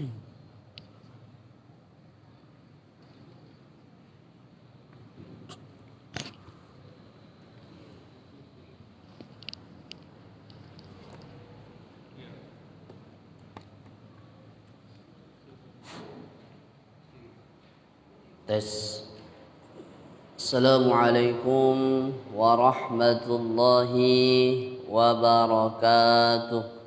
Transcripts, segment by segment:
Tes. Assalamualaikum warahmatullahi wabarakatuh.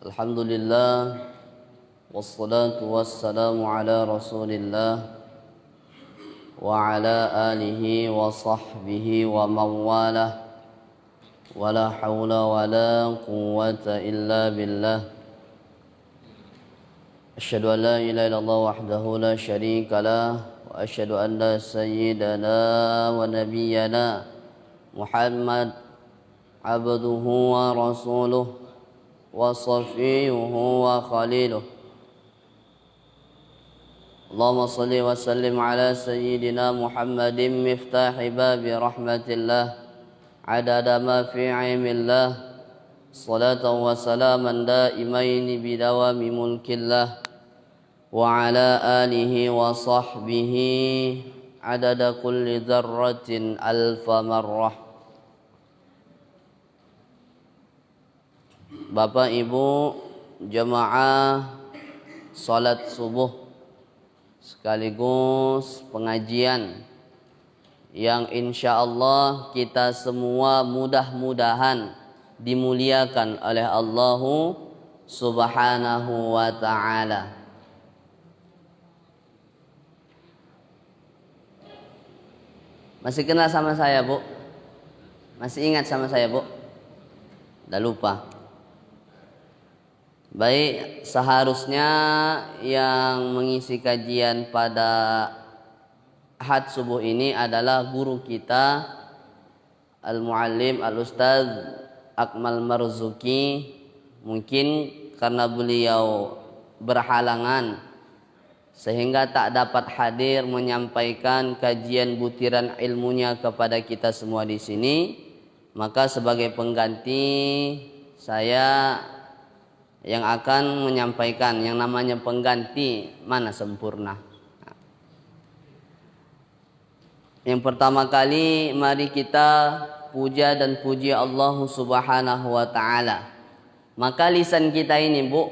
Alhamdulillah, wassalatu wassalamu ala rasulillah wa ala alihi wa sahbihi wa mawalah, wa la hawla wa la quwwata illa billah. Asyhadu an la ilaha illallah wahdahu la syarika lah, wa asyhadu anna sayyidana wa nabiyyana Muhammad abduhu wa rasuluh wa safiyuhu wa khaliluh. Allahumma salli wa sallim ala sayyidina Muhammadin miftahi babi rahmatillah adada ma fi ilmillah, salatan wa salaman daimaini bidawami mulkillah, wa ala alihi wa sahbihi adada kulli dzarratin alfa marrah. Bapak Ibu jemaah salat subuh sekaligus pengajian yang insyaallah kita semua mudah-mudahan dimuliakan oleh Allah Subhanahu wa ta'ala. Masih kenal sama saya, Bu? Masih ingat sama saya, Bu? Udah lupa. Baik, seharusnya yang mengisi kajian pada Ahad subuh ini adalah guru kita Al-Muallim Al-Ustaz Akmal Marzuki. Mungkin karena beliau berhalangan sehingga tak dapat hadir menyampaikan kajian butiran ilmunya kepada kita semua di sini, maka sebagai pengganti saya yang akan menyampaikan. Yang namanya pengganti mana sempurna. Yang pertama kali mari kita puja dan puji Allah Subhanahu wa ta'ala. Maka lisan kita ini, Bu,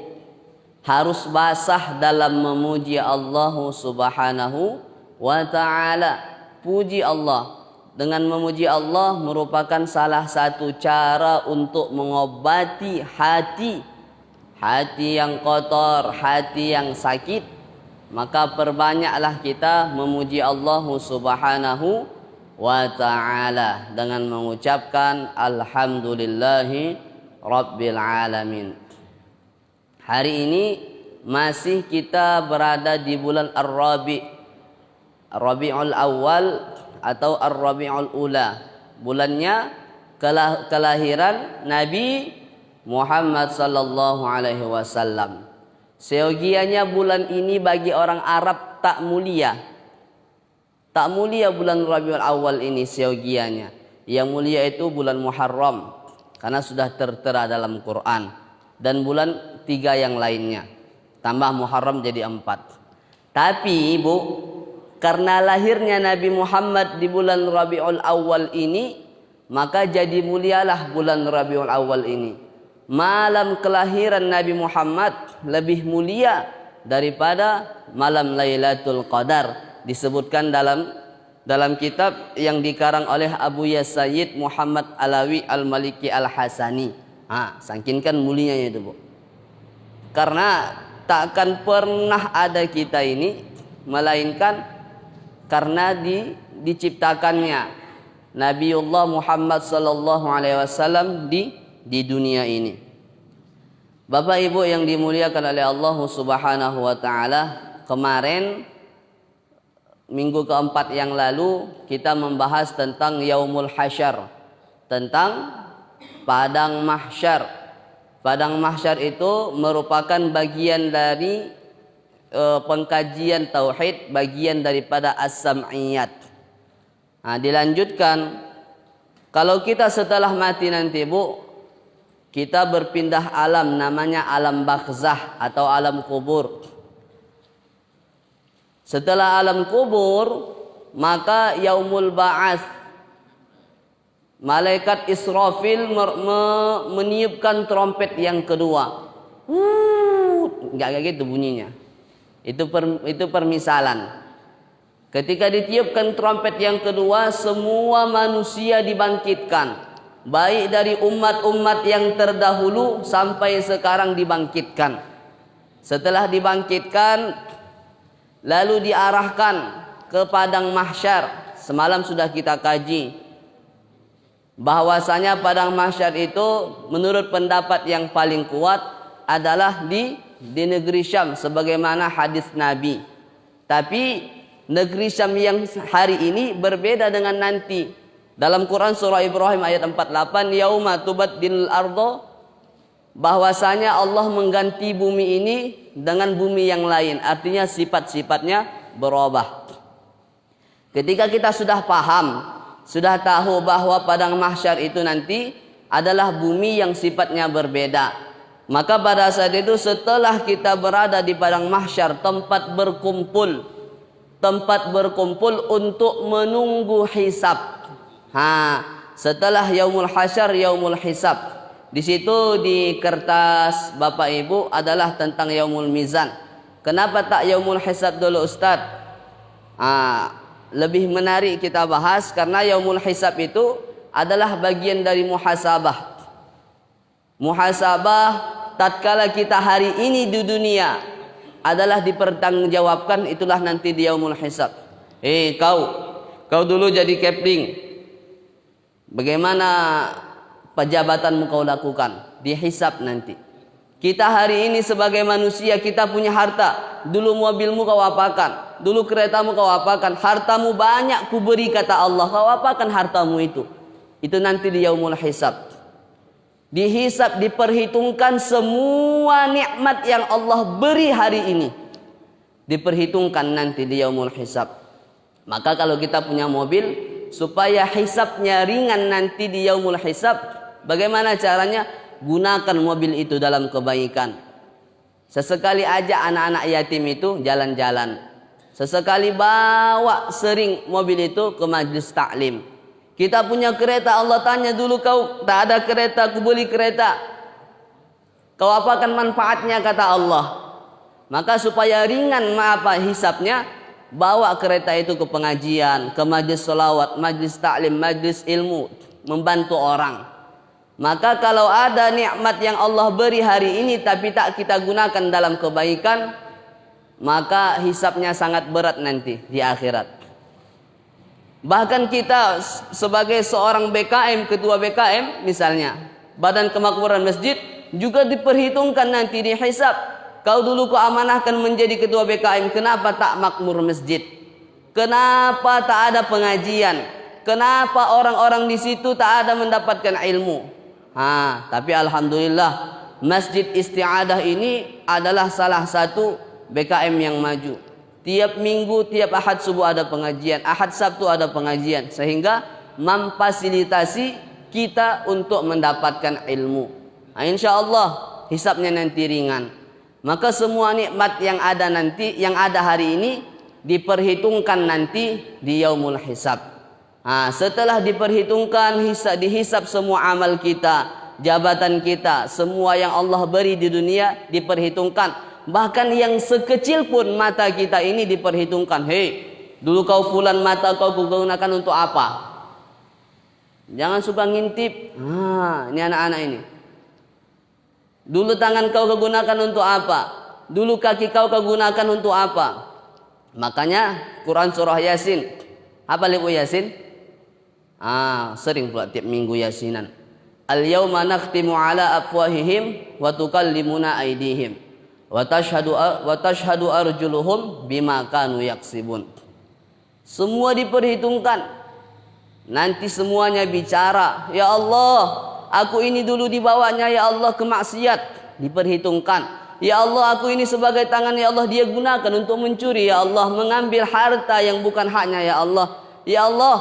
harus basah dalam memuji Allah Subhanahu wa ta'ala. Puji Allah. Dengan memuji Allah merupakan salah satu cara untuk mengobati hati. Hati yang kotor, hati yang sakit. Maka perbanyaklah kita memuji Allah Subhanahu wa ta'ala dengan mengucapkan Alhamdulillahi Rabbil Alamin. Hari ini masih kita berada di bulan Ar-Rabi'ul Awal atau Ar-Rabi'ul Ula. Bulannya kelahiran Nabi Muhammad sallallahu alaihi wasallam. Seyogianya bulan ini bagi orang Arab tak mulia. Tak mulia bulan Rabiul Awal ini seyogianya. Yang mulia itu bulan Muharram karena sudah tertera dalam Quran, dan bulan 3 yang lainnya. Tambah Muharram jadi 4. Tapi Ibu, karena lahirnya Nabi Muhammad di bulan Rabiul Awal ini, maka jadi mulialah bulan Rabiul Awal ini. Malam kelahiran Nabi Muhammad lebih mulia daripada malam Lailatul Qadar. Disebutkan dalam kitab yang dikarang oleh Abu Yasayyid Muhammad Alawi Al-Maliki Al-Hasani. Saking kan mulianya itu, Bu. Karena tak akan pernah ada kita ini melainkan karena diciptakannya Nabiullah Muhammad sallallahu alaihi wasallam di dunia ini. Bapak Ibu yang dimuliakan oleh Allah Subhanahu wa taala, kemarin minggu keempat yang lalu kita membahas tentang Yaumul Hasyar, tentang padang mahsyar. Padang mahsyar itu merupakan bagian dari pengkajian tauhid, bagian daripada as-sam'iyat. Dilanjutkan, kalau kita setelah mati nanti, Bu, kita berpindah alam, namanya alam barzah atau alam kubur. Setelah alam kubur, maka yaumul ba'ats, malaikat Israfil meniupkan trompet yang kedua. Enggak kayak gitu bunyinya. Itu permisalan. Ketika ditiupkan trompet yang kedua, semua manusia dibangkitkan. Baik dari umat-umat yang terdahulu sampai sekarang dibangkitkan. Setelah dibangkitkan, lalu diarahkan ke padang mahsyar. Semalam sudah kita kaji bahwasanya padang mahsyar itu menurut pendapat yang paling kuat adalah di negeri Syam sebagaimana hadis Nabi. Tapi negeri Syam yang hari ini berbeda dengan nanti. Dalam Quran surah Ibrahim ayat 48, yauma tubaddilul ardo, bahwasanya Allah mengganti bumi ini dengan bumi yang lain, artinya sifat-sifatnya berubah. Ketika kita sudah paham, sudah tahu bahwa padang mahsyar itu nanti adalah bumi yang sifatnya berbeda, maka pada saat itu setelah kita berada di padang mahsyar, tempat berkumpul untuk menunggu hisab. Setelah yaumul hasyar, yaumul hisab. Di situ di kertas Bapak Ibu adalah tentang yaumul mizan. Kenapa tak yaumul hisab dulu Ustaz? Lebih menarik kita bahas karena yaumul hisab itu adalah bagian dari muhasabah. Muhasabah tatkala kita hari ini di dunia adalah dipertanggungjawabkan, itulah nanti di yaumul hisab. Kau dulu jadi kepling. Bagaimana pejabatanmu kau lakukan? Dihisab nanti. Kita hari ini sebagai manusia, kita punya harta. Dulu mobilmu kau apakan? Dulu keretamu kau apakan? Hartamu banyak kuberi kata Allah. Kau apakan hartamu itu? Itu nanti di yaumul hisab. Dihisab, diperhitungkan semua nikmat yang Allah beri hari ini. Diperhitungkan nanti di yaumul hisab. Maka kalau kita punya mobil, supaya hisabnya ringan nanti di yaumul hisab, bagaimana caranya? Gunakan mobil itu dalam kebaikan. Sesekali aja anak-anak yatim itu jalan-jalan. Sesekali bawa sering mobil itu ke majlis taklim. Kita punya kereta, Allah tanya dulu, kau tak ada kereta, aku beli kereta. Kau apakan manfaatnya kata Allah. Maka supaya ringan hisabnya, bawa kereta itu ke pengajian, ke majlis selawat, majlis taklim, majlis ilmu, membantu orang. Maka kalau ada nikmat yang Allah beri hari ini tapi tak kita gunakan dalam kebaikan, maka hisabnya sangat berat nanti di akhirat. Bahkan kita sebagai seorang BKM, ketua BKM misalnya, Badan Kemakmuran Masjid, juga diperhitungkan nanti di hisab. Kau dulu kau amanahkan menjadi ketua BKM, kenapa tak makmur masjid? Kenapa tak ada pengajian? Kenapa orang-orang di situ tak ada mendapatkan ilmu? Tapi alhamdulillah Masjid Isti'adah ini adalah salah satu BKM yang maju. Tiap minggu, tiap Ahad subuh ada pengajian, Ahad Sabtu ada pengajian, sehingga memfasilitasi kita untuk mendapatkan ilmu. Insyaallah hisabnya nanti ringan. Maka semua nikmat yang ada nanti, yang ada hari ini, diperhitungkan nanti di yaumul hisab. Setelah diperhitungkan, dihisab semua amal kita, jabatan kita, semua yang Allah beri di dunia diperhitungkan. Bahkan yang sekecil pun mata kita ini diperhitungkan. Dulu kau fulan mata kau gunakan untuk apa? Jangan suka ngintip. Ini anak-anak ini. Dulu tangan kau kegunakan untuk apa? Dulu kaki kau kegunakan untuk apa? Makanya Quran surah Yasin. Apa lihat Yasin? Sering pula tiap minggu Yasinan. Al-yawma nakhtimu ala afwahihim wa tukallimuna aydihim wa tashhadu arjuluhum bima kanu yaksibun. Semua diperhitungkan. Nanti semuanya bicara, ya Allah, aku ini dulu dibawanya ya Allah ke maksiat, diperhitungkan. Ya Allah, aku ini sebagai tangan ya Allah dia gunakan untuk mencuri ya Allah, mengambil harta yang bukan haknya ya Allah. Ya Allah,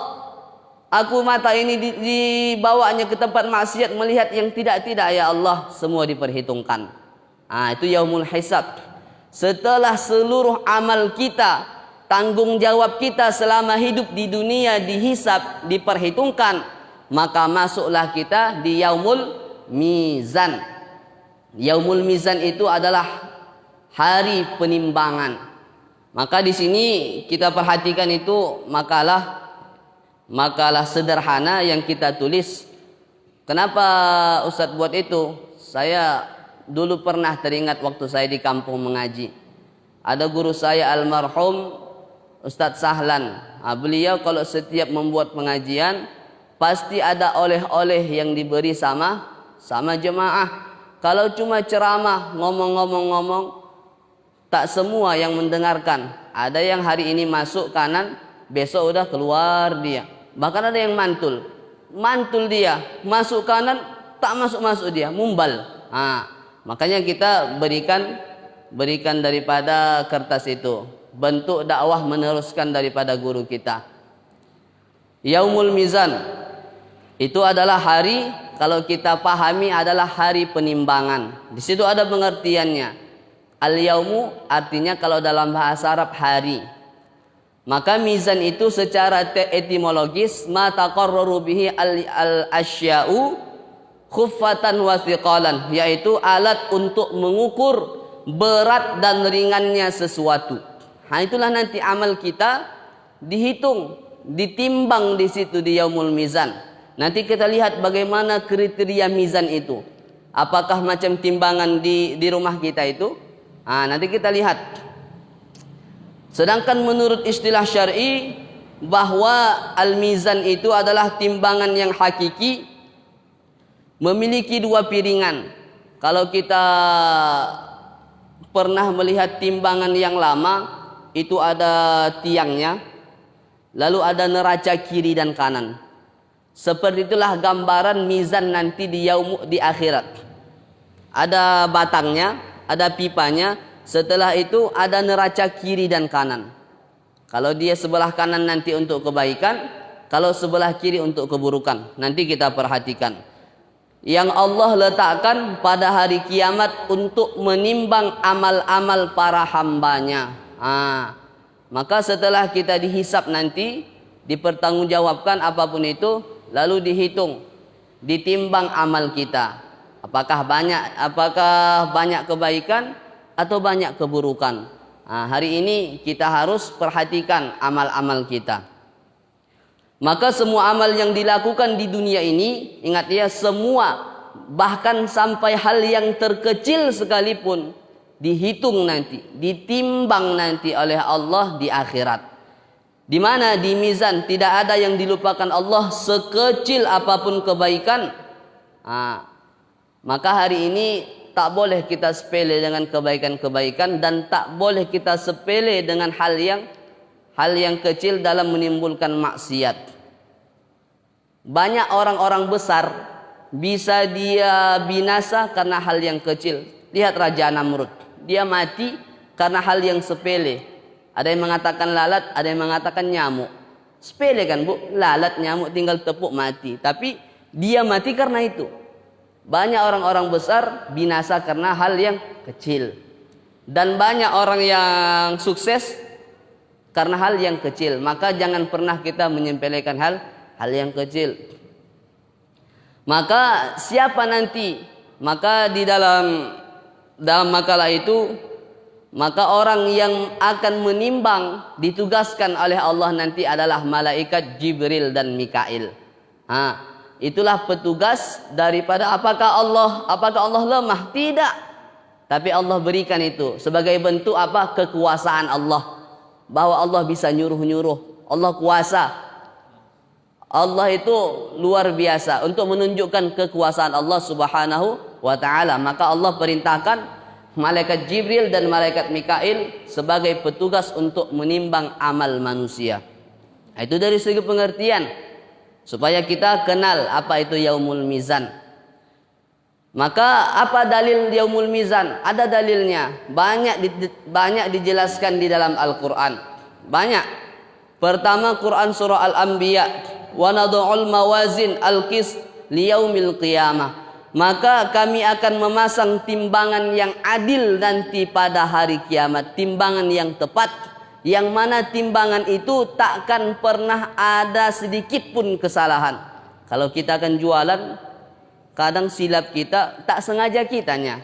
Aku mata ini dibawanya ke tempat maksiat melihat yang tidak-tidak, ya Allah, semua diperhitungkan. Itu yaumul hisab. Setelah seluruh amal kita, tanggung jawab kita selama hidup di dunia dihisab, diperhitungkan, maka masuklah kita di yaumul mizan. Yaumul mizan itu adalah hari penimbangan. Maka di sini kita perhatikan itu makalah sederhana yang kita tulis. Kenapa Ustadz buat itu? Saya dulu pernah teringat waktu saya di kampung mengaji. Ada guru saya almarhum Ustadz Sahlan. Beliau kalau setiap membuat pengajian pasti ada oleh-oleh yang diberi sama jemaah. Kalau cuma ceramah ngomong, tak semua yang mendengarkan. Ada yang hari ini masuk kanan, besok udah keluar dia. Bahkan ada yang mantul dia, masuk kanan, tak masuk dia, mumbal. Makanya kita berikan daripada kertas itu, bentuk dakwah meneruskan daripada guru kita. Yaumul mizan itu adalah hari, kalau kita pahami adalah hari penimbangan. Di situ ada pengertiannya. Al-yaumu artinya kalau dalam bahasa Arab hari. Maka mizan itu secara etimologis ma taqarraru bihi al-asya'u khuffatan wa thiqalan, yaitu alat untuk mengukur berat dan ringannya sesuatu. Itulah nanti amal kita dihitung, ditimbang di situ di yaumul mizan. Nanti kita lihat bagaimana kriteria mizan itu. Apakah macam timbangan di rumah kita itu? Nanti kita lihat. Sedangkan menurut istilah syar'i bahwa al-mizan itu adalah timbangan yang hakiki, memiliki dua piringan. Kalau kita pernah melihat timbangan yang lama, itu ada tiangnya, lalu ada neraca kiri dan kanan. Seperti itulah gambaran mizan nanti di akhirat. Ada batangnya, ada pipanya, setelah itu ada neraca kiri dan kanan. Kalau dia sebelah kanan nanti untuk kebaikan, kalau sebelah kiri untuk keburukan. Nanti kita perhatikan. Yang Allah letakkan pada hari kiamat untuk menimbang amal-amal para hambanya. Maka setelah kita dihisap nanti, dipertanggungjawabkan apapun itu, lalu dihitung, ditimbang amal kita. Apakah banyak kebaikan atau banyak keburukan. Hari ini kita harus perhatikan amal-amal kita. Maka semua amal yang dilakukan di dunia ini, ingat ya, semua, bahkan sampai hal yang terkecil sekalipun, dihitung nanti, ditimbang nanti oleh Allah di akhirat. Di mana di mizan tidak ada yang dilupakan Allah sekecil apapun kebaikan. Maka hari ini tak boleh kita sepele dengan kebaikan-kebaikan, dan tak boleh kita sepele dengan hal yang kecil dalam menimbulkan maksiat. Banyak orang-orang besar bisa dia binasa karena hal yang kecil. Lihat Raja Namrud, dia mati karena hal yang sepele. Ada yang mengatakan lalat, ada yang mengatakan nyamuk. Sepele kan bu, lalat, nyamuk tinggal tepuk mati. Tapi dia mati karena itu. Banyak orang-orang besar binasa karena hal yang kecil. Dan banyak orang yang sukses karena hal yang kecil. Maka jangan pernah kita menyepelekan hal yang kecil. Maka siapa nanti? Maka di dalam makalah itu, maka orang yang akan menimbang ditugaskan oleh Allah nanti adalah malaikat Jibril dan Mikail. Itulah petugas daripada apakah Allah lemah? Tidak. Tapi Allah berikan itu sebagai bentuk apa? Kekuasaan Allah. Bahwa Allah bisa nyuruh-nyuruh. Allah kuasa. Allah itu luar biasa untuk menunjukkan kekuasaan Allah Subhanahu wa taala. Maka Allah perintahkan malaikat Jibril dan malaikat Mikail sebagai petugas untuk menimbang amal manusia. Itu dari segi pengertian, supaya kita kenal apa itu yaumul mizan. Maka apa dalil yaumul mizan? Ada dalilnya. Banyak dijelaskan di dalam Al-Quran. Banyak. Pertama Quran surah Al-Anbiya, wa nad'ul mawazin al-qist liyaumil qiyamah. Maka kami akan memasang timbangan yang adil nanti pada hari kiamat, timbangan yang tepat, yang mana timbangan itu takkan pernah ada sedikit pun kesalahan. Kalau kita akan jualan, kadang silap kita, tak sengaja kitanya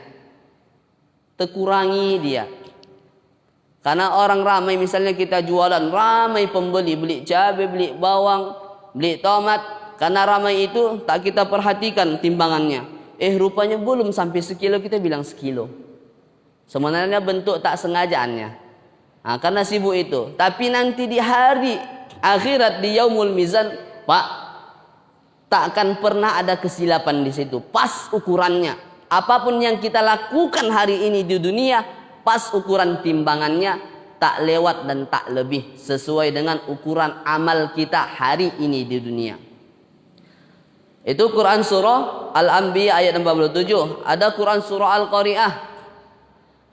terkurangi dia. Karena orang ramai, misalnya kita jualan, ramai pembeli, beli cabai, beli bawang, beli tomat. Karena ramai itu tak kita perhatikan timbangannya. Rupanya belum sampai sekilo, kita bilang sekilo. Sebenarnya bentuk tak sengajaannya. Nah, karena sibuk itu. Tapi nanti di hari akhirat, di yaumul mizan, Pak, tak akan pernah ada kesilapan di situ. Pas ukurannya. Apapun yang kita lakukan hari ini di dunia, pas ukuran timbangannya, tak lewat dan tak lebih, sesuai dengan ukuran amal kita hari ini di dunia. Itu Quran surah Al-Anbiya ayat 47. Ada Quran surah Al-Qari'ah.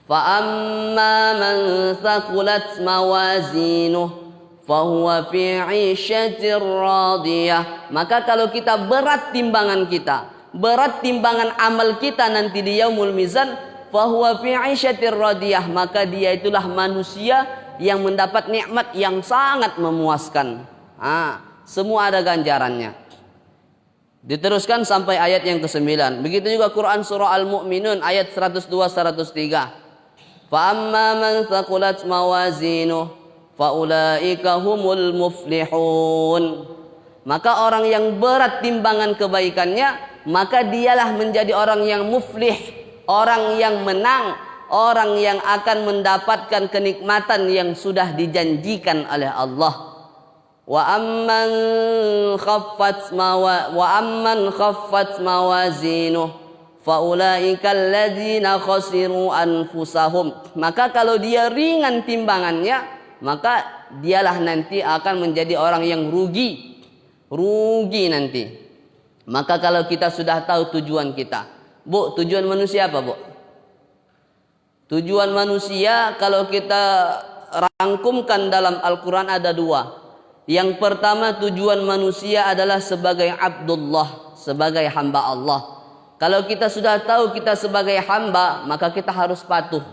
Fa amma man thaqulat mawazinuh fahuwa fi 'ishatir radiyah. Maka kalau kita berat timbangan kita, berat timbangan amal kita nanti di yaumul mizan, fahuwa fi 'ishatir radiyah, maka dia itulah manusia yang mendapat nikmat yang sangat memuaskan. Semua ada ganjarannya. Diteruskan sampai ayat yang ke-9. Begitu juga Quran surah Al-Mu'minun ayat 102 103. Fa amma man thaqulat mawazinuh fa ulaika humul muflihun. Maka orang yang berat timbangan kebaikannya, maka dialah menjadi orang yang muflih, orang yang menang, orang yang akan mendapatkan kenikmatan yang sudah dijanjikan oleh Allah. Wa amman khaffat mawazinuh fa ulaika alladzina khasiru anfusahum. Maka kalau dia ringan timbangannya, maka dialah nanti akan menjadi orang yang rugi nanti. Maka kalau kita sudah tahu tujuan kita, Bu, tujuan manusia apa, Bu? Tujuan manusia kalau kita rangkumkan dalam Al-Quran ada dua. Yang pertama, tujuan manusia adalah sebagai Abdullah, sebagai hamba Allah. Kalau kita sudah tahu kita sebagai hamba, maka kita harus patuh.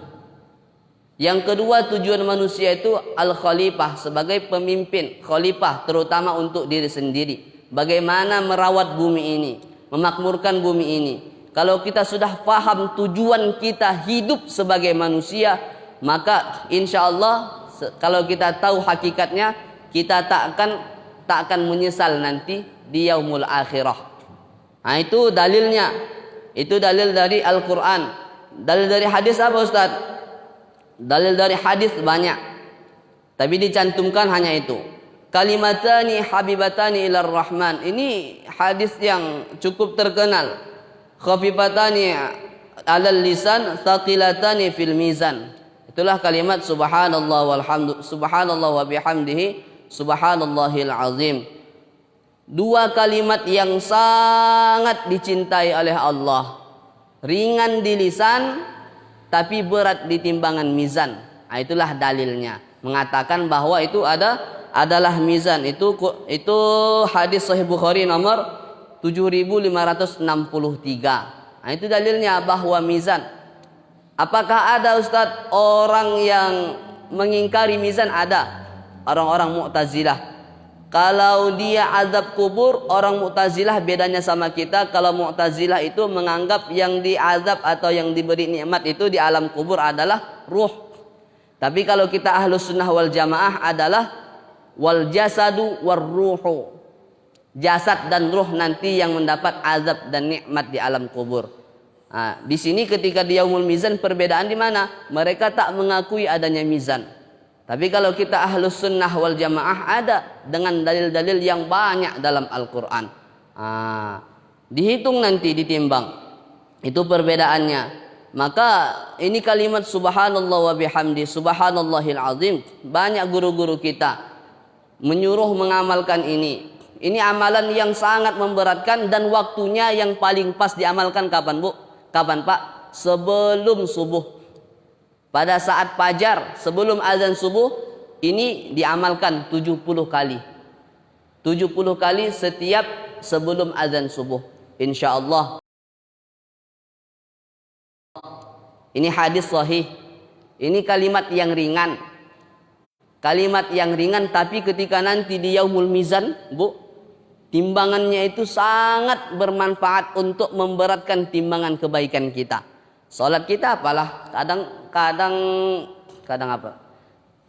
Yang kedua, tujuan manusia itu Al-Khalifah, sebagai pemimpin, khalifah terutama untuk diri sendiri. Bagaimana merawat bumi ini, memakmurkan bumi ini. Kalau kita sudah paham tujuan kita hidup sebagai manusia, maka insya Allah kalau kita tahu hakikatnya, kita tak akan menyesal nanti di yaumul akhirah. Nah, itu dalilnya. Itu dalil dari Al-Quran. Dalil dari hadis apa, Ustaz? Dalil dari hadis banyak, tapi dicantumkan hanya itu. Kalimatani habibatani ilar rahman. Ini hadis yang cukup terkenal. Khafifatani alal lisan, thaqilatani fil mizan. Itulah kalimat subhanallah walhamdulillah, subhanallah wa bihamdihi, subhanallahil azim. Dua kalimat yang sangat dicintai oleh Allah. Ringan di lisan tapi berat di timbangan mizan. Nah, itulah dalilnya, mengatakan bahwa itu adalah mizan. Itu hadis Sahih Bukhari nomor 7563. Nah, itu dalilnya bahwa mizan. Apakah ada, Ustadz, orang yang mengingkari mizan? Ada. Orang-orang Mu'tazilah. Kalau dia azab kubur, orang Mu'tazilah bedanya sama kita. Kalau Mu'tazilah itu menganggap yang diazab atau yang diberi nikmat itu di alam kubur adalah ruh. Tapi kalau kita Ahlus Sunnah wal Jamaah adalah wal jasadu war ruhu. Jasad dan ruh nanti yang mendapat azab dan nikmat di alam kubur. Nah, di sini ketika di yaumul mizan, perbedaan di mana? Mereka tak mengakui adanya mizan. Tapi kalau kita Ahlus Sunnah wal Jamaah ada dengan dalil-dalil yang banyak dalam Al-Quran. Dihitung nanti, ditimbang. Itu perbedaannya. Maka ini kalimat subhanallah wa bihamdi, subhanallahil azim. Banyak guru-guru kita menyuruh mengamalkan ini. Ini amalan yang sangat memberatkan dan waktunya yang paling pas diamalkan kapan, Bu? Kapan, Pak? Sebelum subuh. Pada saat fajar, sebelum azan subuh, ini diamalkan 70 kali. 70 kali setiap sebelum azan subuh. Insyaallah. Ini hadis sahih. Ini kalimat yang ringan. Kalimat yang ringan, tapi ketika nanti di yaumul mizan, Bu, timbangannya itu sangat bermanfaat untuk memberatkan timbangan kebaikan kita. Salat kita apalah, kadang apa?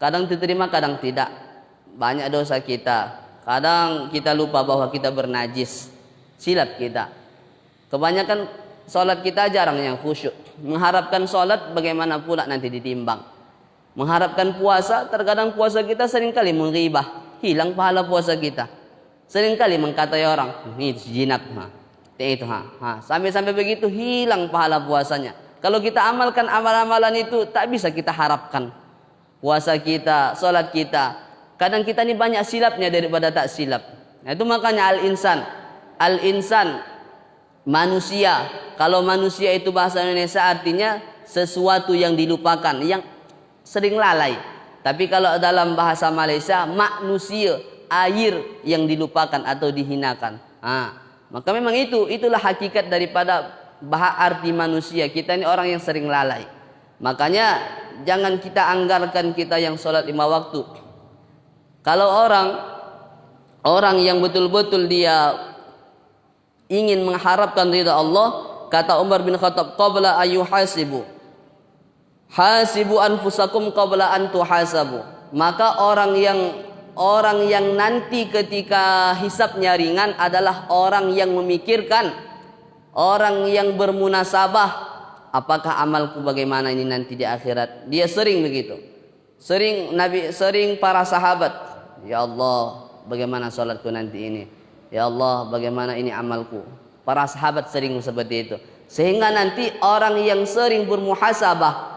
Kadang diterima, kadang tidak. Banyak dosa kita. Kadang kita lupa bahwa kita bernajis. Silap kita. Kebanyakan salat kita jarang yang khusyuk. Mengharapkan salat bagaimana pula nanti ditimbang. Mengharapkan puasa, terkadang puasa kita seringkali menghibah, hilang pahala puasa kita. Seringkali mengkatai orang, ini jinak, itu sampai begitu hilang pahala puasanya. Kalau kita amalkan amalan-amalan itu, tak bisa kita harapkan puasa kita, salat kita. Kadang kita ini banyak silapnya daripada tak silap. Nah, itu makanya al-insan manusia. Kalau manusia itu bahasa Indonesia artinya sesuatu yang dilupakan, yang sering lalai. Tapi kalau dalam bahasa Malaysia, manusia, air yang dilupakan atau dihinakan. Maka memang itulah hakikat daripada arti manusia. Kita ini orang yang sering lalai. Makanya jangan kita anggarkan kita yang sholat 5 waktu. Kalau orang yang betul-betul dia ingin mengharapkan ridha Allah, kata Umar bin Khattab, qabla ayyuhasibu hasibu anfusakum qabla an tuhasabu. Maka orang yang nanti ketika hisabnya ringan adalah orang yang memikirkan, orang yang bermunasabah, apakah amalku bagaimana ini nanti di akhirat. Dia sering begitu. Sering para sahabat, ya Allah, bagaimana salatku nanti ini? Ya Allah, bagaimana ini amalku? Para sahabat sering seperti itu. Sehingga nanti orang yang sering bermuhasabah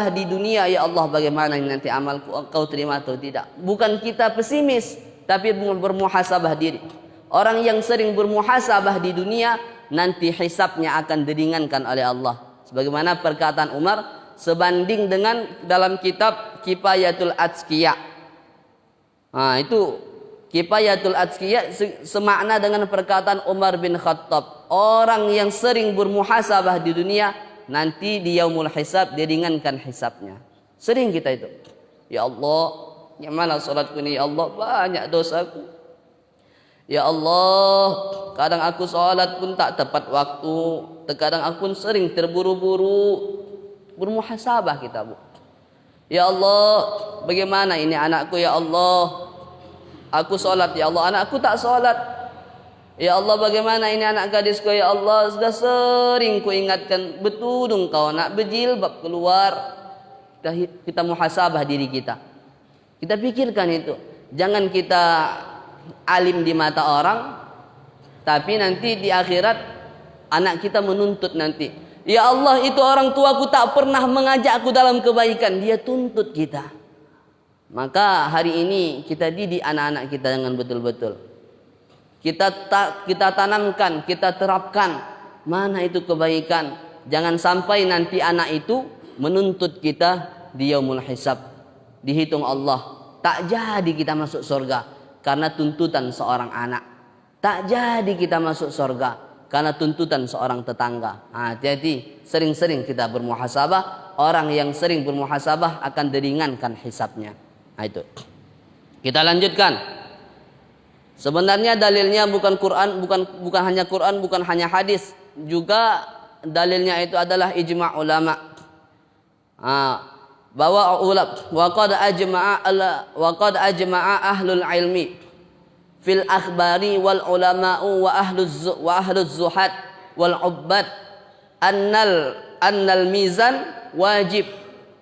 di dunia, ya Allah, bagaimana ini nanti amalku, engkau terima atau tidak. Bukan kita pesimis, tapi bermuhasabah diri. Orang yang sering bermuhasabah di dunia, nanti hisabnya akan diringankan oleh Allah. Sebagaimana perkataan Umar, sebanding dengan dalam kitab Kifayatul Atqiya. Itu Kifayatul Atqiya semakna dengan perkataan Umar bin Khattab. Orang yang sering bermuhasabah di dunia, nanti di yaumul hisab diringankan hisabnya. Sering kita itu. Ya Allah, yang mana salatku ini? Ya Allah, banyak dosaku. Ya Allah, kadang aku salat pun tak tepat waktu. Terkadang aku pun sering terburu-buru. Bermuhasabah kita, Bu. Ya Allah, bagaimana ini anakku? Ya Allah, aku salat. Ya Allah, anakku tak salat. Ya Allah, bagaimana ini anak gadisku? Ya Allah, sudah sering ku ingatkan, betul engkau nak berjilbab keluar. Kita muhasabah diri kita. Kita pikirkan itu. Jangan kita alim di mata orang, tapi nanti di akhirat anak kita menuntut nanti. Ya Allah, itu orang tuaku tak pernah mengajak aku dalam kebaikan. Dia tuntut kita. Maka hari ini kita didik anak-anak kita dengan betul-betul. Kita tanamkan, kita terapkan mana itu kebaikan. Jangan sampai nanti anak itu menuntut kita di yaumul hisab. Dihitung Allah, tak jadi kita masuk surga karena tuntutan seorang anak. Tak jadi kita masuk surga karena tuntutan seorang tetangga. Hati-hati, sering-sering kita bermuhasabah. Orang yang sering bermuhasabah akan diringankan hisabnya. Itu. Kita lanjutkan. Sebenarnya dalilnya bukan Quran, bukan hanya Quran, bukan hanya hadis, juga dalilnya itu adalah ijma' ulama. Bahwa wa qad ajma'a ahlul ilmi fil akhbari wal ulama'u wa ahluz zuhad wal ubbad annal mizan wajib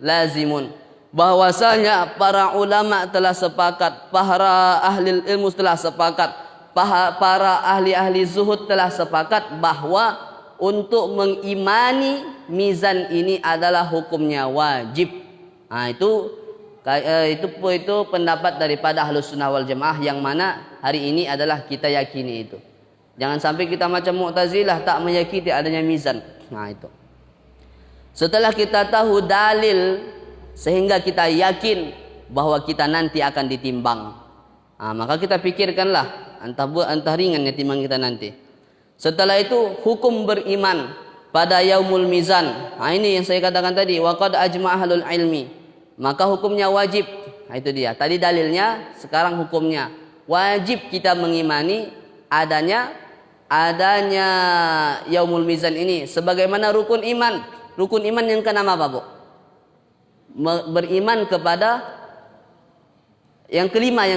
lazimun. Bahwasanya para ulama telah sepakat, para ahli ilmu telah sepakat, para ahli-ahli zuhud telah sepakat bahwa untuk mengimani mizan ini adalah hukumnya wajib. Itu pendapat daripada Ahlus Sunnah wal Jamaah yang mana hari ini adalah kita yakini itu. Jangan sampai kita macam Mu'tazilah tak meyakini adanya mizan. Itu. Setelah kita tahu dalil sehingga kita yakin bahwa kita nanti akan ditimbang. Maka kita pikirkanlah entah ringannya timbang kita nanti. Setelah itu hukum beriman pada yaumul mizan. Ini yang saya katakan tadi, waqad ajma' ahlul ilmi. Maka hukumnya wajib. Itu dia. Tadi dalilnya, sekarang hukumnya. Wajib kita mengimani adanya yaumul mizan ini sebagaimana rukun iman. Rukun iman yang keenam apa, Bu? Beriman kepada yang kelima.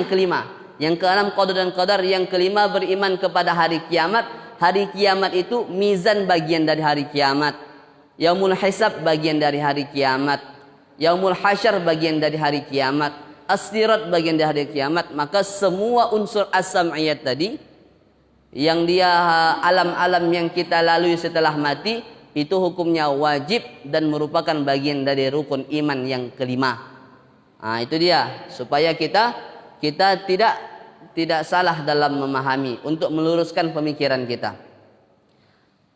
Yang keenam qada dan qadar, yang kelima beriman kepada hari kiamat. Hari kiamat itu mizan bagian dari hari kiamat. Yaumul hisab bagian dari hari kiamat. Yaumul hasyar bagian dari hari kiamat. As-sirat bagian dari hari kiamat. Maka semua unsur as-sam'iyat tadi, yang dia alam-alam yang kita lalui setelah mati, itu hukumnya wajib dan merupakan bagian dari rukun iman yang kelima. Itu dia, supaya kita tidak salah dalam memahami, untuk meluruskan pemikiran kita.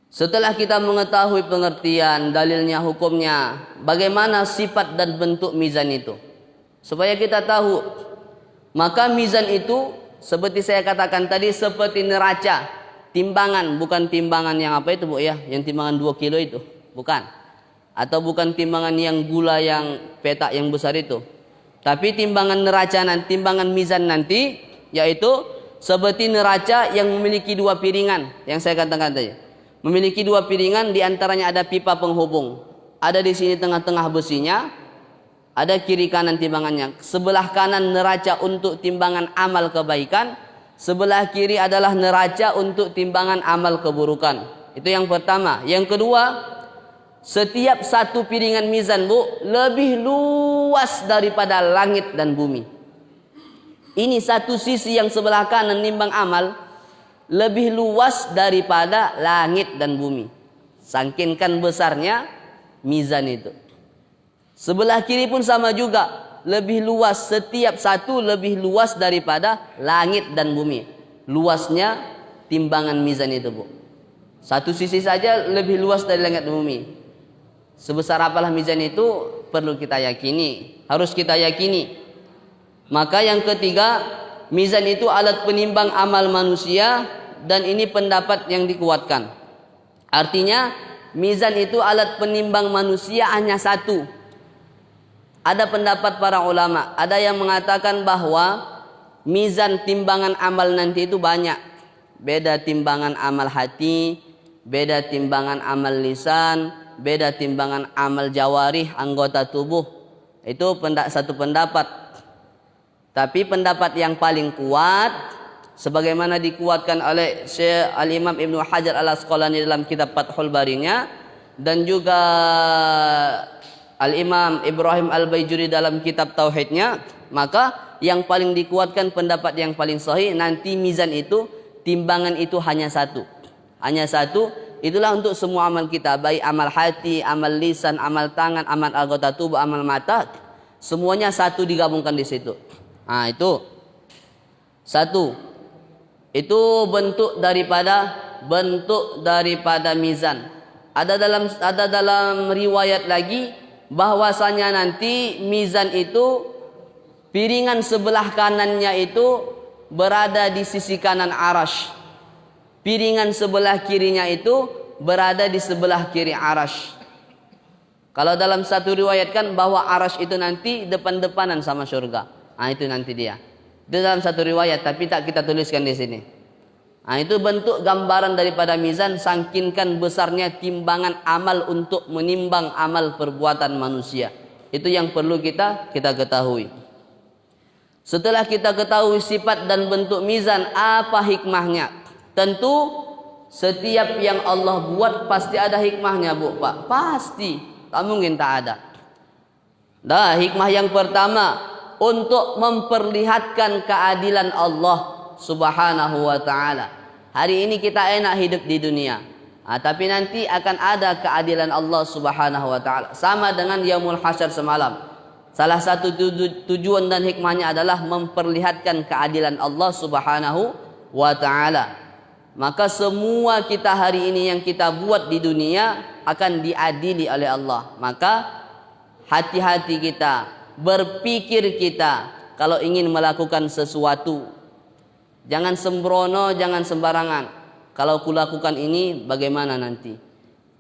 Setelah kita mengetahui pengertian, dalilnya, hukumnya, bagaimana sifat dan bentuk mizan itu, supaya kita tahu. Maka mizan itu seperti saya katakan tadi, seperti neraca, timbangan, bukan timbangan yang apa itu, Bu, ya, yang timbangan 2 kilo itu, bukan. Atau bukan timbangan yang gula yang petak yang besar itu. Tapi timbangan neraca nanti, timbangan mizan nanti, yaitu seperti neraca yang memiliki 2 piringan, yang saya katakan tadi. Memiliki 2 piringan, diantaranya ada pipa penghubung. Ada di sini tengah-tengah besinya, ada kiri kanan timbangannya. Sebelah kanan neraca untuk timbangan amal kebaikan, sebelah kiri adalah neraca untuk timbangan amal keburukan. Itu yang pertama. Yang kedua, setiap satu piringan mizan, Bu, lebih luas daripada langit dan bumi. Ini satu sisi yang sebelah kanan nimbang amal, lebih luas daripada langit dan bumi. Saking besarnya mizan itu. Sebelah kiri pun sama juga, lebih luas, setiap satu lebih luas daripada langit dan bumi. Luasnya timbangan mizan itu, Bu. Satu sisi saja lebih luas dari langit dan bumi. Sebesar apalah mizan itu perlu kita yakini, harus kita yakini. Maka yang ketiga, mizan itu alat penimbang amal manusia, dan ini pendapat yang dikuatkan. Artinya mizan itu alat penimbang manusia hanya satu. Ada pendapat para ulama, ada yang mengatakan bahwa mizan timbangan amal nanti itu banyak. Beda timbangan amal hati, beda timbangan amal lisan, beda timbangan amal jawarih, anggota tubuh. Itu satu pendapat. Tapi pendapat yang paling kuat, sebagaimana dikuatkan oleh Syekh Al-Imam Ibnu Hajar Al-Asqalani dalam kitab Fathul Barinya, dan juga Al-Imam Ibrahim Al-Baijuri dalam kitab Tauhidnya, maka yang paling dikuatkan, pendapat yang paling sahih, nanti mizan itu, timbangan itu hanya satu. Hanya satu, itulah untuk semua amal kita, baik amal hati, amal lisan, amal tangan, amal anggota tubuh, amal mata, semuanya satu digabungkan di situ. Itu satu. Itu bentuk daripada mizan. Ada dalam riwayat lagi, bahwasanya nanti mizan itu piringan sebelah kanannya itu berada di sisi kanan arash. Piringan sebelah kirinya itu berada di sebelah kiri arash. Kalau dalam satu riwayatkan bahwa arash itu nanti depan-depanan sama surga. Itu nanti dia. Itu dalam satu riwayat, tapi tak kita tuliskan di sini. Itu bentuk gambaran daripada mizan, sangkinkan besarnya timbangan amal untuk menimbang amal perbuatan manusia. Itu yang perlu kita ketahui. Setelah kita ketahui sifat dan bentuk mizan, apa hikmahnya? Tentu setiap yang Allah buat pasti ada hikmahnya, Bu, Pak. Pasti. Tak mungkin tak ada. Hikmah yang pertama, untuk memperlihatkan keadilan Allah Subhanahu wa ta'ala. Hari ini kita enak hidup di dunia, tapi nanti akan ada keadilan Allah Subhanahu wa ta'ala. Sama dengan Yaumul Hasyar semalam. Salah satu tujuan dan hikmahnya adalah memperlihatkan keadilan Allah Subhanahu wa ta'ala. Maka semua kita hari ini yang kita buat di dunia akan diadili oleh Allah. Maka hati-hati kita berpikir kita kalau ingin melakukan sesuatu. Jangan sembrono, jangan sembarangan. Kalau aku lakukan ini, bagaimana nanti?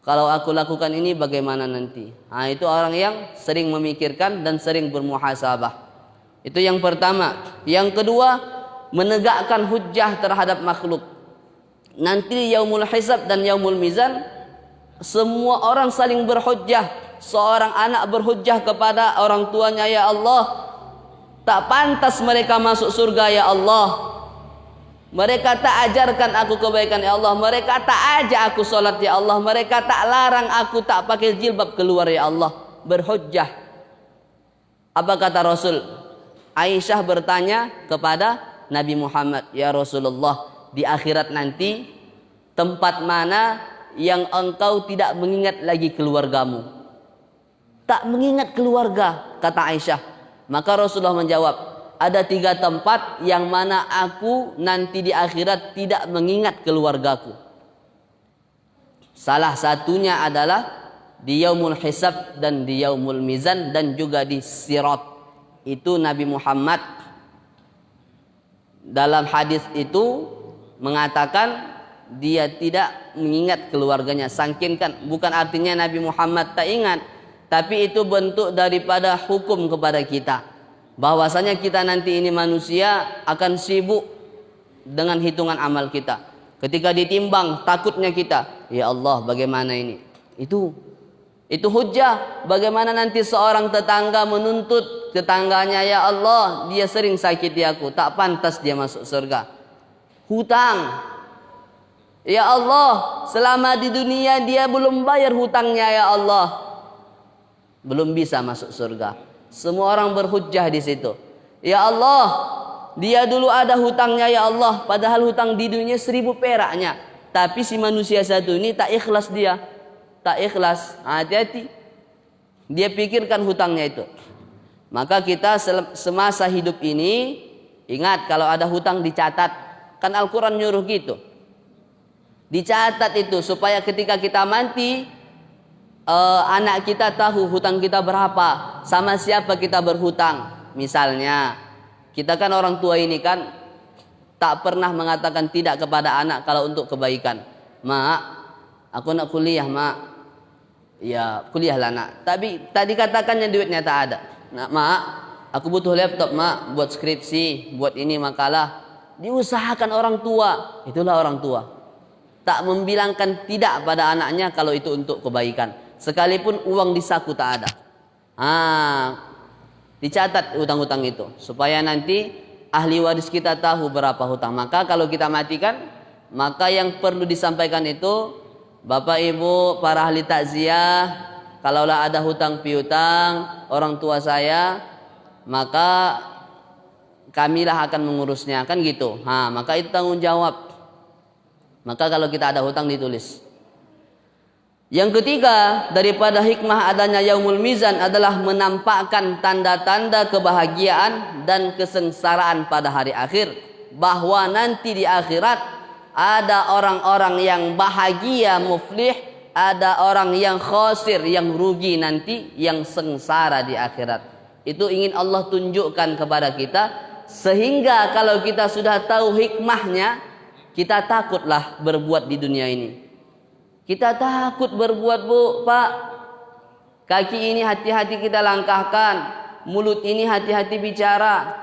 Kalau aku lakukan ini, bagaimana nanti? Nah, itu orang yang sering memikirkan dan sering bermuhasabah. Itu yang pertama. Yang kedua, menegakkan hujjah terhadap makhluk. Nanti yaumul hisab dan yaumul mizan, semua orang saling berhujjah. Seorang anak berhujjah kepada orang tuanya, ya Allah, tak pantas mereka masuk surga, ya Allah. Mereka tak ajarkan aku kebaikan, ya Allah. Mereka tak ajak aku sholat, ya Allah. Mereka tak larang aku tak pakai jilbab keluar, ya Allah. Berhujjah. Apa kata Rasul? Aisyah bertanya kepada Nabi Muhammad, ya Rasulullah, di akhirat nanti tempat mana yang engkau tidak mengingat lagi keluargamu? Tak mengingat keluarga, kata Aisyah. Maka Rasulullah menjawab, ada 3 tempat yang mana aku nanti di akhirat tidak mengingat keluargaku. Salah satunya adalah di yaumul hisab dan di yaumul mizan dan juga di sirat. Itu Nabi Muhammad dalam hadis itu mengatakan dia tidak mengingat keluarganya. Sangkinkan, bukan artinya Nabi Muhammad tak ingat, tapi itu bentuk daripada hukum kepada kita, bahwasanya kita nanti ini manusia akan sibuk dengan hitungan amal kita. Ketika ditimbang, takutnya kita, ya Allah, bagaimana ini? Itu hujjah. Bagaimana nanti seorang tetangga menuntut tetangganya, ya Allah, dia sering sakiti aku, tak pantas dia masuk surga. Hutang, ya Allah, selama di dunia dia belum bayar hutangnya, ya Allah, belum bisa masuk surga. Semua orang berhujjah di situ. Ya Allah, dia dulu ada hutangnya, ya Allah, padahal hutang di dunia 1000 peraknya. Tapi si manusia satu ini tak ikhlas dia. Tak ikhlas. Hati-hati. Dia pikirkan hutangnya itu. Maka kita semasa hidup ini, ingat kalau ada hutang dicatat. Kan Al-Quran nyuruh gitu. Dicatat itu supaya ketika kita mati, anak kita tahu hutang kita berapa, sama siapa kita berhutang. Misalnya, kita kan orang tua ini kan tak pernah mengatakan tidak kepada anak kalau untuk kebaikan. Mak, aku nak kuliah, mak. Ya, kuliahlah nak. Tapi tadi katakannya duitnya tak ada. Nak, mak, aku butuh laptop, mak, buat skripsi, buat ini makalah. Diusahakan orang tua. Itulah orang tua. Tak membilangkan tidak pada anaknya kalau itu untuk kebaikan. Sekalipun uang di saku tak ada. Dicatat hutang-hutang itu supaya nanti ahli waris kita tahu berapa hutang. Maka kalau kita matikan, maka yang perlu disampaikan itu, Bapak Ibu para ahli takziah, kalaulah ada hutang piutang orang tua saya, maka kamilah akan mengurusnya, kan gitu. Maka itu tanggung jawab. Maka kalau kita ada hutang ditulis. Yang ketiga, daripada hikmah adanya yaumul mizan adalah menampakkan tanda-tanda kebahagiaan dan kesengsaraan pada hari akhir. Bahwa nanti di akhirat ada orang-orang yang bahagia, muflih, ada orang yang khasir, yang rugi nanti, yang sengsara di akhirat. Itu ingin Allah tunjukkan kepada kita, sehingga kalau kita sudah tahu hikmahnya, kita takutlah berbuat di dunia ini. Kita takut berbuat, Bu, Pak. Kaki ini hati-hati kita langkahkan, mulut ini hati-hati bicara.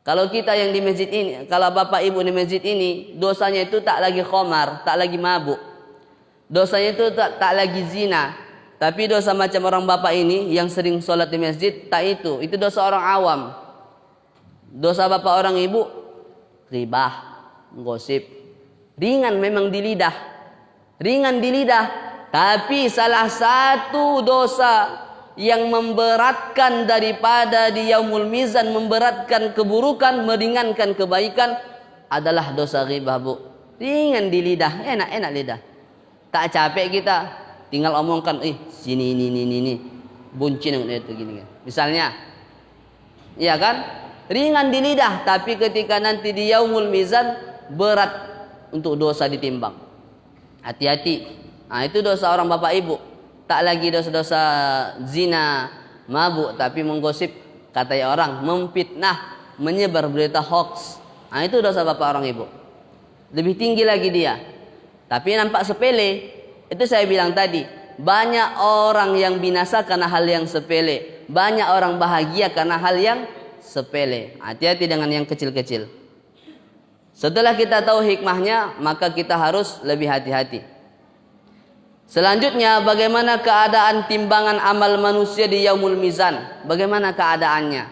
Kalau kita yang di masjid ini, kalau Bapak Ibu di masjid ini, dosanya itu tak lagi khamar, tak lagi mabuk. Dosanya itu tak lagi zina. Tapi dosa macam orang Bapak ini yang sering sholat di masjid, tak itu. Itu dosa orang awam. Dosa Bapak orang Ibu, ribah, gosip. Ringan memang di lidah. Ringan di lidah, tapi salah satu dosa yang memberatkan daripada di yaumul mizan, memberatkan keburukan, meringankan kebaikan adalah dosa ghibah, Bu. Ringan di lidah, enak-enak lidah. Tak capek kita, tinggal omongkan, sini ini, buncin itu gini. Misalnya, iya kan? Ringan di lidah, tapi ketika nanti di yaumul mizan berat untuk dosa ditimbang. Hati-hati. Itu dosa orang Bapak Ibu. Tak lagi dosa-dosa zina, mabuk tapi menggosip, kata orang, memfitnah, menyebar berita hoax. Nah, itu dosa bapak orang ibu. Lebih tinggi lagi dia. Tapi nampak sepele. Itu saya bilang tadi, banyak orang yang binasa karena hal yang sepele, banyak orang bahagia karena hal yang sepele. Hati-hati dengan yang kecil-kecil. Setelah kita tahu hikmahnya, maka kita harus lebih hati-hati. Selanjutnya, bagaimana keadaan timbangan amal manusia di yaumul mizan? Bagaimana keadaannya?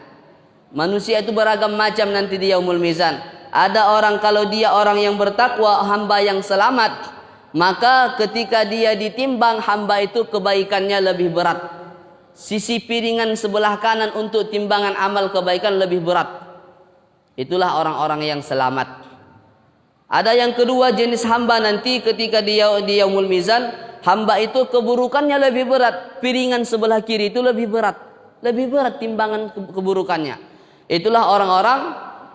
Manusia itu beragam macam nanti di yaumul mizan. Ada orang, kalau dia orang yang bertakwa, hamba yang selamat, maka ketika dia ditimbang, hamba itu kebaikannya lebih berat. Sisi piringan sebelah kanan untuk timbangan amal kebaikan lebih berat. Itulah orang-orang yang selamat. Ada yang kedua jenis hamba nanti ketika dia di yaumul mizan, hamba itu keburukannya lebih berat. Piringan sebelah kiri itu lebih berat. Lebih berat timbangan keburukannya. Itulah orang-orang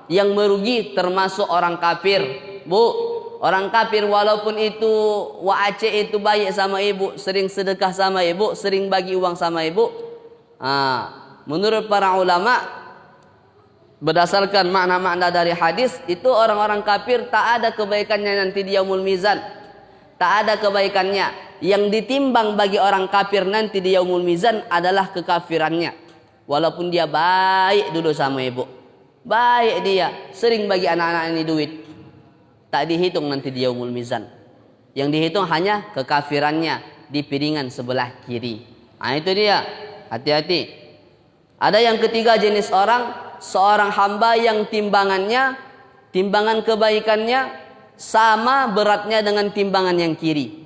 yang merugi, termasuk orang kafir. Bu, orang kafir walaupun itu Aceh itu baik sama ibu, sering sedekah sama ibu, sering bagi uang sama ibu. Menurut para ulama, berdasarkan makna-makna dari hadis, itu orang-orang kafir tak ada kebaikannya nanti di yaumul mizan. Tak ada kebaikannya. Yang ditimbang bagi orang kafir nanti di yaumul mizan adalah kekafirannya. Walaupun dia baik dulu sama ibu, baik dia, sering bagi anak-anak ini duit, tak dihitung nanti di yaumul mizan. Yang dihitung hanya kekafirannya di piringan sebelah kiri. Nah, itu dia. Hati-hati. Ada yang ketiga jenis orang, seorang hamba yang timbangannya, timbangan kebaikannya sama beratnya dengan timbangan yang kiri.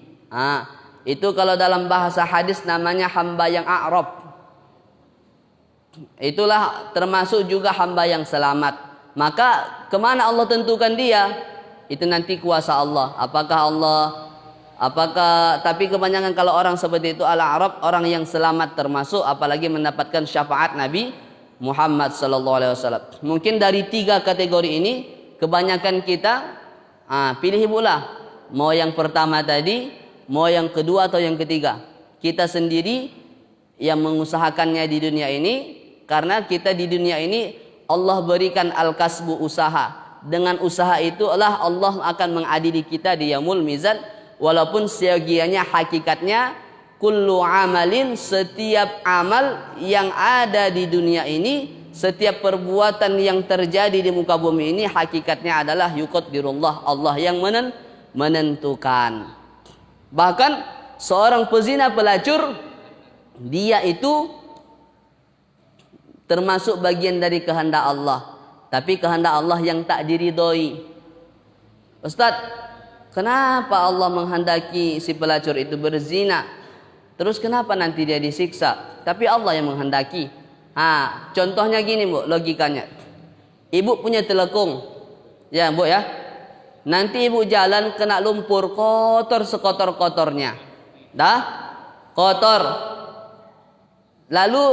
Itu kalau dalam bahasa hadis namanya hamba yang a'rab. Itulah termasuk juga hamba yang selamat. Maka kemana Allah tentukan dia? Itu nanti kuasa Allah. Tapi kebanyakan kalau orang seperti itu al-a'rab, orang yang selamat termasuk, apalagi mendapatkan syafaat Nabi Muhammad sallallahu alaihi wasallam. Mungkin dari 3 kategori ini kebanyakan kita pilih pula, mau yang pertama tadi, mau yang kedua atau yang ketiga. Kita sendiri yang mengusahakannya di dunia ini, karena kita di dunia ini Allah berikan al-kasbu, usaha. Dengan usaha itulah Allah akan mengadili kita di yaumul mizan. Walaupun seyogianya hakikatnya kullu amalin, setiap amal yang ada di dunia ini, setiap perbuatan yang terjadi di muka bumi ini hakikatnya adalah yuqaddirullah, Allah yang menentukan. Bahkan seorang pezina pelacur, dia itu termasuk bagian dari kehendak Allah, tapi kehendak Allah yang tak diridhoi. Ustaz, kenapa Allah menghendaki si pelacur itu berzina? Terus kenapa nanti dia disiksa? Tapi Allah yang menghendaki. Contohnya gini bu, logikanya. Ibu punya telekung, ya bu ya. Nanti ibu jalan kena lumpur, kotor sekotor-kotornya. Kotor. Lalu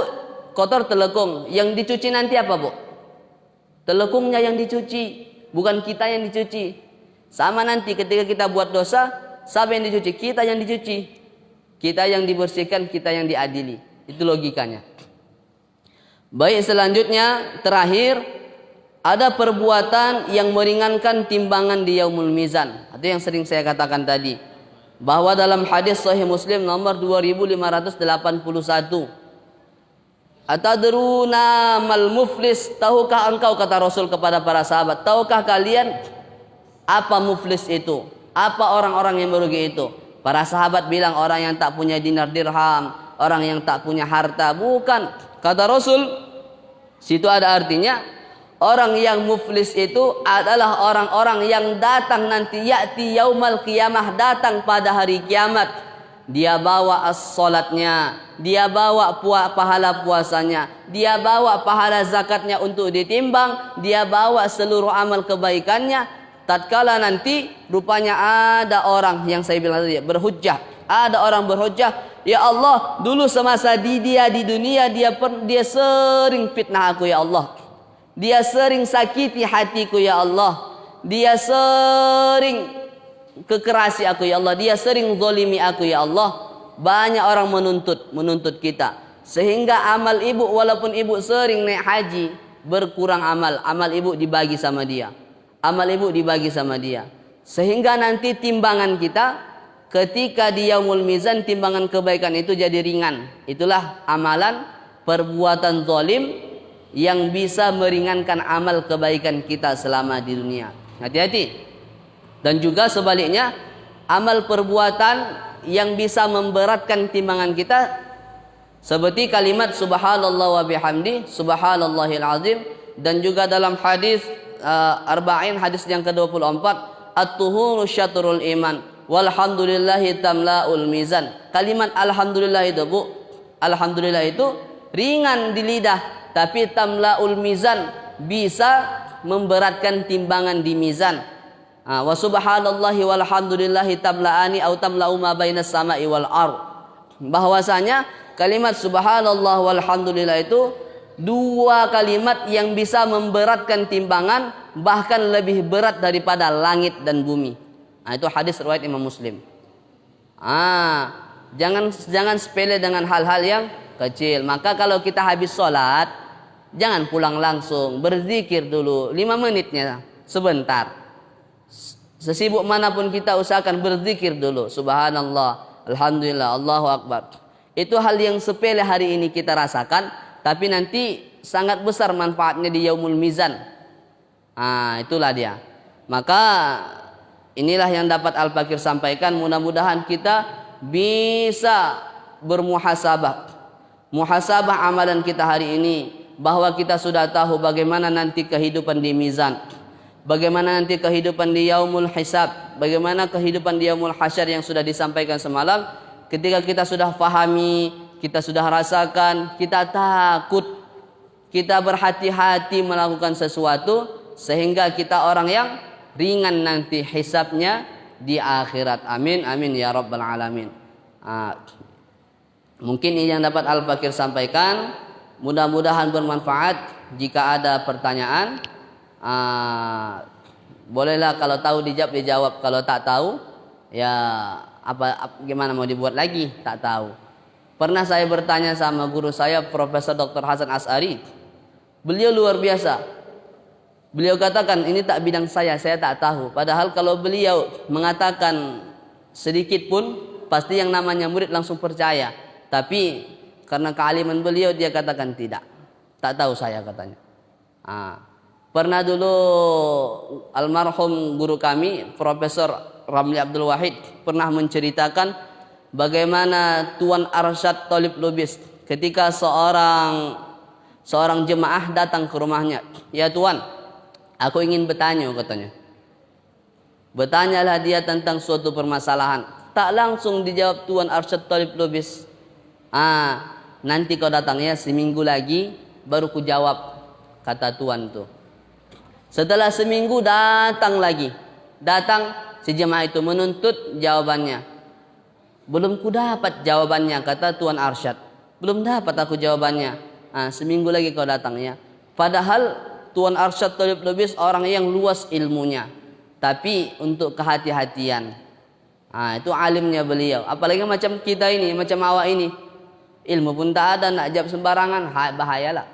kotor telekung. Yang dicuci nanti apa bu? Telekungnya yang dicuci, bukan kita yang dicuci. Sama nanti ketika kita buat dosa, siapa yang dicuci? Kita yang dicuci. Kita yang dibersihkan, kita yang diadili. Itu logikanya. Baik, selanjutnya terakhir, ada perbuatan yang meringankan timbangan di yaumul mizan. Itu yang sering saya katakan tadi, bahwa dalam hadis sahih Muslim nomor 2581, atadruna mal muflis, tahukah engkau, kata Rasul kepada para sahabat, tahukah kalian apa muflis itu? Apa orang-orang yang merugi itu? Para sahabat bilang orang yang tak punya dinar dirham, orang yang tak punya harta. Bukan, kata Rasul, situ ada artinya, orang yang muflis itu adalah orang-orang yang datang nanti, ya'ti yaumal qiyamah, datang pada hari kiamat. Dia bawa as-salatnya, dia bawa pahala puasanya, dia bawa pahala zakatnya untuk ditimbang, dia bawa seluruh amal kebaikannya. Tatkala nanti rupanya ada orang yang saya bilang tadi berhujjah, ada orang berhujjah, ya Allah, dulu semasa dia di dunia dia sering fitnah aku ya Allah, dia sering sakiti hatiku ya Allah, dia sering kekerasi aku ya Allah, dia sering zalimi aku ya Allah. Banyak orang menuntut kita. Sehingga amal ibu, walaupun ibu sering naik haji, berkurang amal ibu dibagi sama dia. Amal ibu dibagi sama dia. Sehingga nanti timbangan kita ketika di yaumul mizan, timbangan kebaikan itu jadi ringan. Itulah amalan perbuatan zalim yang bisa meringankan amal kebaikan kita selama di dunia. Hati-hati. Dan juga sebaliknya, amal perbuatan yang bisa memberatkan timbangan kita, seperti kalimat subhanallah wa bihamdi, subhanallahil azim. Dan juga dalam hadis arba'in, hadis yang ke-24, at-tuhuru syatrul iman, walhamdulillahi tamla'ul mizan. Kalimat alhamdulillah itu, Bu, alhamdulillah itu ringan di lidah, tapi tamla'ul mizan, bisa memberatkan timbangan di mizan. Wa subhanallahi walhamdulillahi tamla'ani au tamla'u ma bainas sama'i wal ardh. Bahwasanya kalimat subhanallah walhamdulillah itu dua kalimat yang bisa memberatkan timbangan, bahkan lebih berat daripada langit dan bumi. Itu hadis riwayat Imam Muslim. Jangan sepele dengan hal-hal yang kecil. Maka kalau kita habis sholat, jangan pulang langsung, berzikir dulu 5 menitnya sebentar. Sesibuk manapun kita usahakan berzikir dulu. Subhanallah, alhamdulillah, Allahu akbar. Itu hal yang sepele hari ini kita rasakan, tapi nanti sangat besar manfaatnya di yaumul mizan. Itulah dia. Maka inilah yang dapat Al-Fakir sampaikan. Mudah-mudahan kita bisa bermuhasabah. Muhasabah amalan kita hari ini, bahwa kita sudah tahu bagaimana nanti kehidupan di mizan, bagaimana nanti kehidupan di yaumul hisab, bagaimana kehidupan di yaumul hasyar yang sudah disampaikan semalam. Ketika kita sudah fahami, kita sudah rasakan, kita takut, kita berhati-hati melakukan sesuatu, sehingga kita orang yang ringan nanti hisabnya di akhirat. Amin, amin ya rabbal alamin. Mungkin ini yang dapat Al-Fakir sampaikan. Mudah-mudahan bermanfaat. Jika ada pertanyaan, bolehlah, kalau tahu dijawab. Kalau tak tahu, ya gimana mau dibuat lagi, tak tahu. Pernah saya bertanya sama guru saya, Profesor Dr. Hasan As'ari. Beliau luar biasa. Beliau katakan, ini tak bidang saya tak tahu. Padahal kalau beliau mengatakan sedikit pun, pasti yang namanya murid langsung percaya. Tapi karena kealiman beliau, dia katakan tidak. Tak tahu saya, katanya. Pernah dulu almarhum guru kami, Profesor Ramli Abdul Wahid, pernah menceritakan bagaimana Tuan Arsyad Thalib Lubis ketika seorang jemaah datang ke rumahnya. Ya Tuan, aku ingin bertanya, katanya. Bertanyalah dia tentang suatu permasalahan. Tak langsung dijawab Tuan Arsyad Thalib Lubis. Nanti kau datang ya, seminggu lagi baru ku jawab, kata Tuan tuh. Setelah seminggu datang lagi. Datang si jemaah itu menuntut jawabannya. Belum ku dapat jawabannya, kata Tuan Arsyad. Belum dapat aku jawabannya. Seminggu lagi kau datang ya. Padahal Tuan Arsyad Thalib Lubis orang yang luas ilmunya, tapi untuk kehati-hatian. Itu alimnya beliau. Apalagi macam kita ini, macam awak ini, ilmu pun tak ada, nak jawab sembarangan, bahayalah.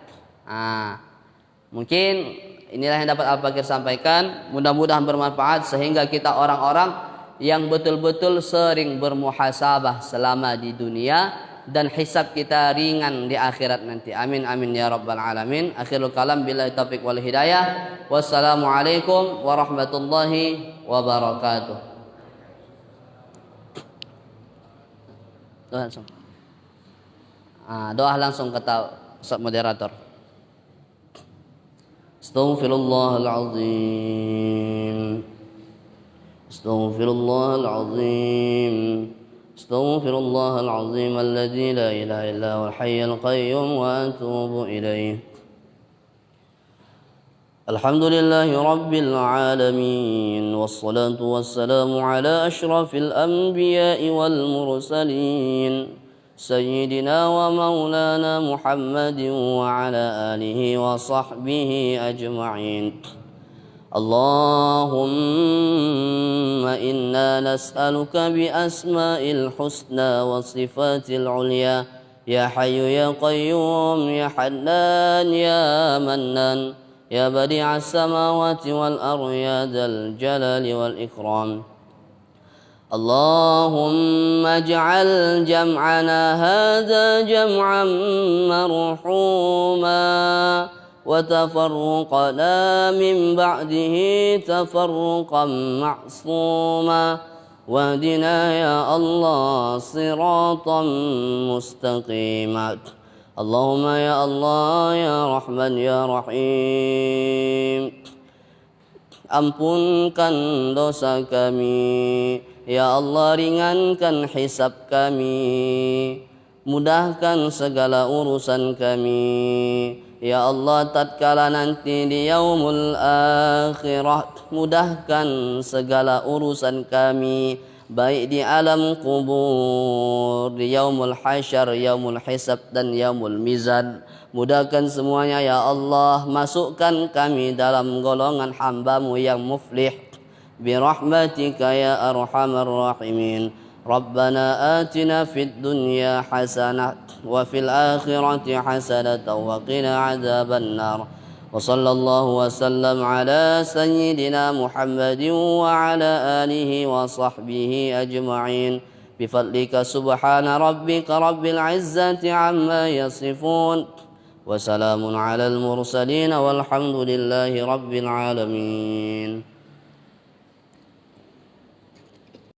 Mungkin inilah yang dapat Al-Fakir sampaikan. Mudah-mudahan bermanfaat, sehingga kita orang-orang yang betul-betul sering bermuhasabah selama di dunia, dan hisab kita ringan di akhirat nanti. Amin, amin ya rabbal alamin. Akhirul kalam, billahi taufiq wal hidayah. Wassalamualaikum warahmatullahi wabarakatuh. Doa langsung. Doa langsung, kata Ustaz moderator. Astaghfirullahal azim. Astaghfirullahal azim. Astaghfirullahal azim alladzi la ilaha illa huwal hayyul qayyum wa atubu ilaih. Alhamdulillahi rabbil alamin, wassalatu wassalamu ala asyrafil anbiya'i wal mursalin, sayyidina wa maulana Muhammadin wa ala alihi wa sahbihi ajma'in. Allahumma inna nas'aluka bi asma'il husna wa sifatil ulya يا حي يا قيوم يا حنان يا منان يا بديع السماوات والأرض يا ذا الجلال والإكرام اللهم اجعل جمعنا هذا جمعا مرحوما وتفرقنا من بعده تفرقا معصوما واهدنا يا الله صراطا مستقيما اللهم يا الله يا رحمن يا رحيم ampunkan dosa kami ya Allah, ringankan hisab kami, mudahkan segala urusan kami ya Allah. Tatkala nanti di yaumul akhirah, mudahkan segala urusan kami, baik di alam kubur, di yaumul hasyar, yaumul hisab dan yaumul mizan. Mudahkan semuanya ya Allah. Masukkan kami dalam golongan hamba-Mu yang muflih birahmatika ya arhamar rahimin. Rabbana atina fid dunya hasanah wa fil akhirati hasanah wa qina adzaban nar. Wa sallallahu wa sallam ala sayyidina Muhammadin wa ala alihi wa sahbihi ajma'in. Bifadlika subhana rabbika rabbil izzati amma yasifun. Wa salamun ala al mursalin walhamdulillahi rabbil alamin.